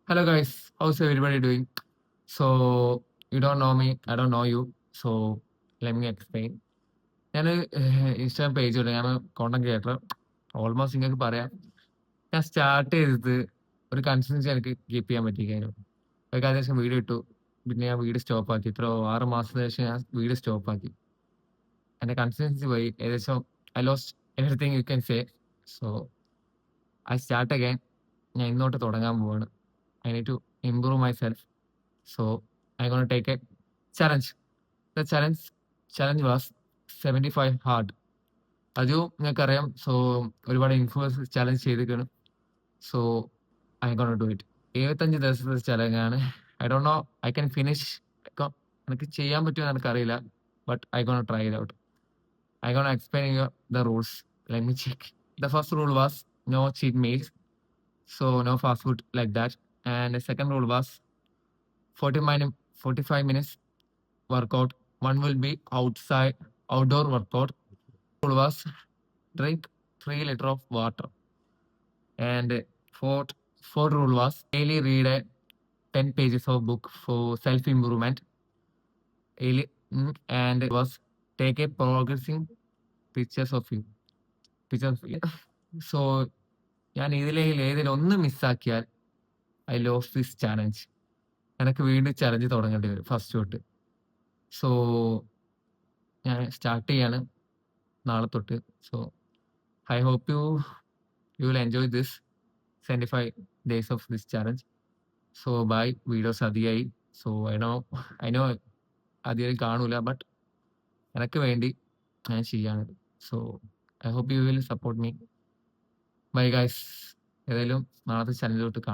Hello guys, how's everybody doing? So you don't know me, I don't know you. So let me explain. ഞാൻ Instagram page ഉണ്ട്. ഞാൻ content creator. Almost നിങ്ങൾക്ക് പറയാം. ഞാൻ start ചെയ്തത് ഒരു കൺസിസ്റ്റൻസി എനിക്ക് കീപ്പ് ചെയ്യാൻ പറ്റിയിരുന്നു. ഒരു ഏകദേശം വീഡിയോ ഇട്ടു. പിന്നെ ഞാൻ വീഡിയോ സ്റ്റോപ്പ് ആക്കി. ഇത്ര 6 മാസത്തിന് ശേഷം ഞാൻ വീഡിയോ സ്റ്റോപ്പ് ആക്കി. എന്റെ കൺസിസ്റ്റൻസി പോയി. ഏകദേശം I lost everything you can say. So I start again. ഞാൻ ഇന്നോട്ട് തുടങ്ങാൻ പോവാണ്. I need to improve myself. So I'm gonna take a challenge. The challenge was 75 hard. അത് നിങ്ങൾക്കറിയാം. സോ ഒരുപാട് ഇൻഫ്ലുവൻസ് ചലഞ്ച് ചെയ്തിരിക്കണം. So I gonna do it. 75 ദിവസത്തെ ചലഞ്ചാണ്. I don't know I can finish. എനിക്ക് ചെയ്യാൻ പറ്റുമോ എനിക്കറിയില്ല. But I gonna try it out. I gonna explain you the rules. Let me check. The first rule was no cheat meals. So no fast food like that. And the second rule was 45 minutes workout. One will be outdoor workout. Rule was drink 3 liters of water. And fourth rule was daily read 10 pages of book for self improvement. And it was take a progressing pictures of you. So ഞാൻ ഏതിലും ഒന്ന് മിസ്സാക്കിയാൽ I lose this challenge. എനിക്ക് വീണ്ടും challenge തുടങ്ങേണ്ടി വരും first തൊട്ട്. So ഞാൻ start ചെയ്യാണ് നാളെ തൊട്ട്. So I hope you will enjoy this 75 days of this challenge. So bye. Videos അധികമായി. സോ ഐ നോ അധികം കാണൂല. ബട്ട് എനിക്ക് വേണ്ടി ഞാൻ ചെയ്യാണ്. So I hope you will support me. Bye guys. ഏതായാലും നാളത്തെ ചലഞ്ച് തൊട്ട് കാണാം.